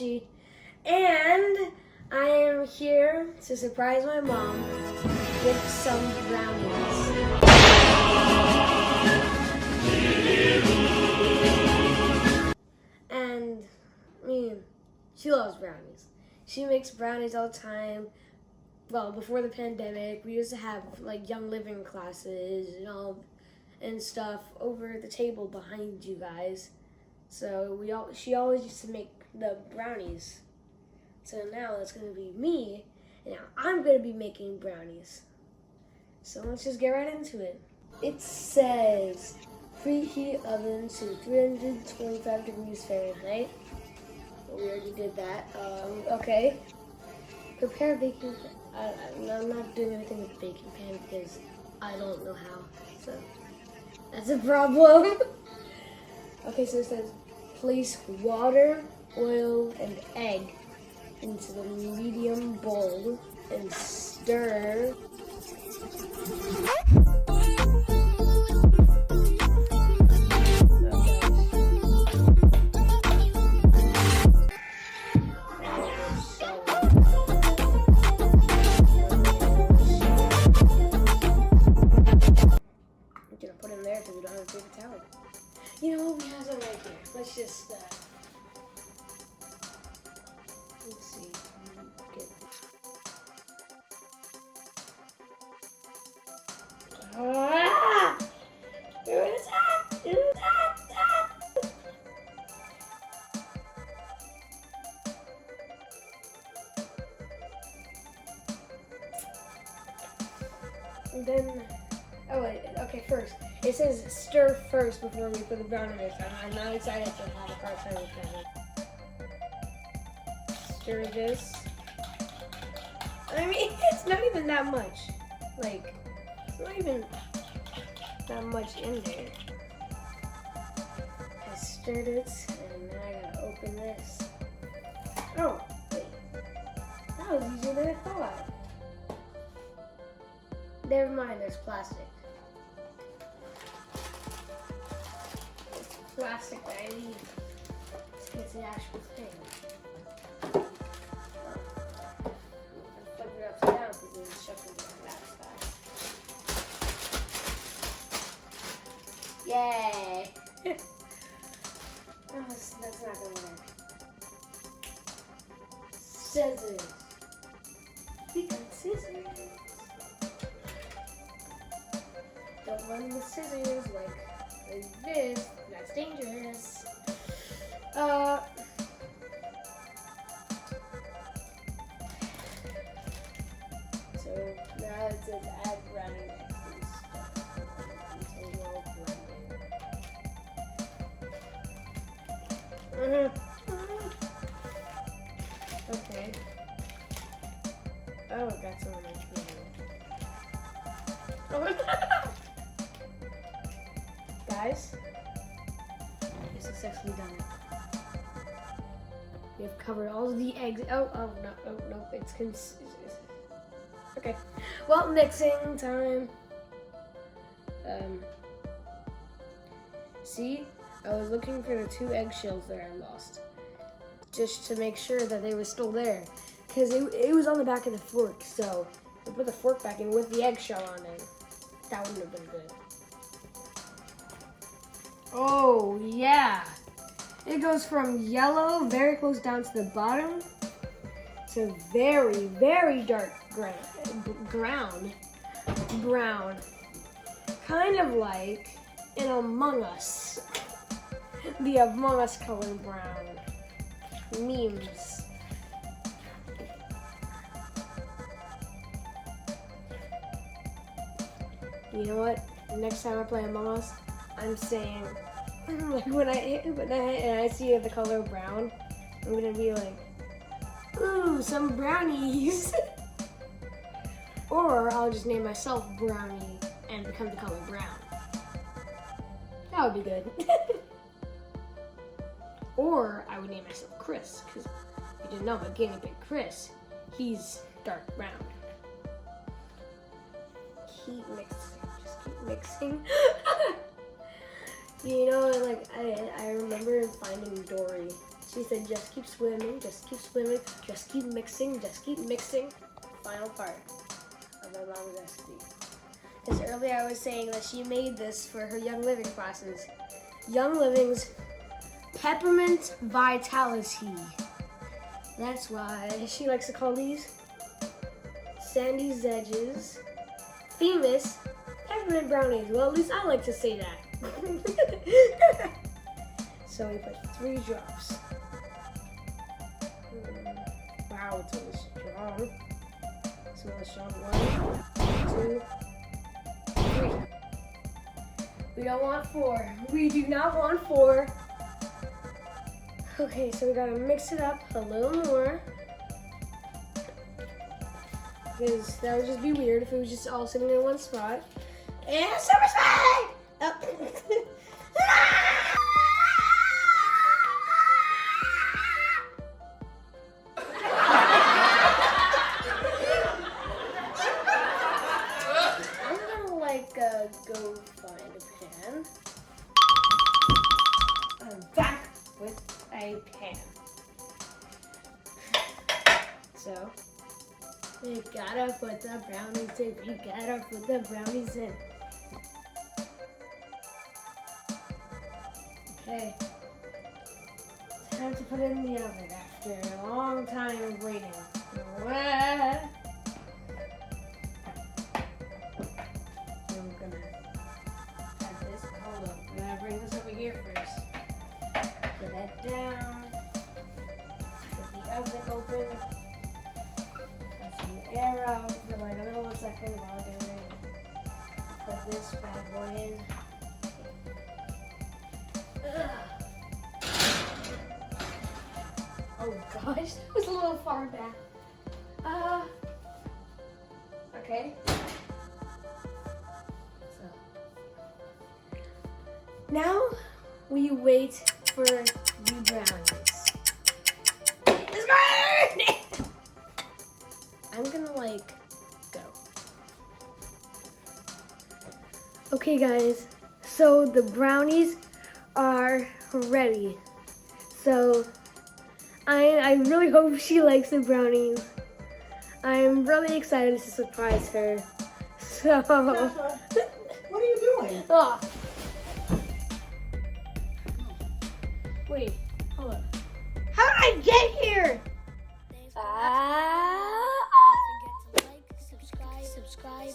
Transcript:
Archie, and I am here to surprise my mom with some brownies. And she loves brownies. She makes brownies all the time. Well, before the pandemic, we used to have like Young Living classes and stuff over the table behind you guys. So she always used to make the brownies. So now it's gonna be me, and now I'm gonna be making brownies. So let's just get right into it. It says preheat oven to 325 degrees Fahrenheit. We already did that. Okay. Prepare baking. I'm not doing anything with the baking pan because I don't know how. So that's a problem. Okay, so it says place water, oil, and egg into the medium bowl and stir. Put him there because we don't have a paper towel. You know what? We have some right here. Let's just, let's see. Get And then, oh wait, okay, first. It says stir first before we put the brownie mix on. I'm not excited to have a hard time with that. Stir this. I mean, it's not even that much. Like, it's not even that much in there. I stirred it, and then I gotta open this. Oh, wait. That was easier than I thought. Never mind, there's plastic. Plastic that I need to get the actual thing. I flip it upside down because it's shuffling on that side. Yay! That's not gonna work. Scissors. We got scissors. Don't run with scissors like this. That's dangerous. So now it says add brownie mix and stuff. Until well blended. Okay. Oh, it got some on my finger. Guys, we successfully done it. We have covered all of the eggs. Oh no, it's okay. Well, mixing time. See, I was looking for the 2 eggshells that I lost, just to make sure that they were still there, because it was on the back of the fork. So I put the fork back in with the eggshell on it. That wouldn't have been good. Oh, yeah. It goes from yellow, very close down to the bottom, to very, very dark brown. Kind of like in Among Us. The Among Us color brown. Memes. You know what? Next time I play Among Us, I'm saying, like when I see the color brown, I'm gonna be like, ooh, some brownies. Or I'll just name myself Brownie and become the color brown. That would be good. Or I would name myself Chris, because you didn't know, but guinea pig Chris, he's dark brown. Keep mixing. You know, like I remember finding Dory. She said, just keep swimming, just keep swimming, just keep mixing, just keep mixing. Final part of my mom's recipe. Because earlier I was saying that she made this for her Young Living classes. Young Living's Peppermint Vitality. That's why she likes to call these Sandy's Edges famous Peppermint Brownies. Well, at least I like to say that. So we put 3 drops. Wow, it's really strong. It's really strong. 1, 2, 3. We don't want 4. We do not want 4. Okay, so we gotta mix it up a little more. Because that would just be weird if it was just all sitting in one spot. And super speed! Oh. Go find a pan. I'm back with a pan. So, you gotta put the brownies in. You gotta put the brownies in. Okay. Time to put it in the oven after a long time of waiting. Here first. Put that down. Get the oven open. Let some air out for like a little second while I get ready. Put this bad boy in. Oh gosh, that was a little far back. Okay. Now we wait for the brownies. It's good! I'm gonna go. Okay guys, so the brownies are ready. So I really hope she likes the brownies. I'm really excited to surprise her. So what are you doing? Oh. Wait, hold on. How did I get here? Don't forget to like, subscribe.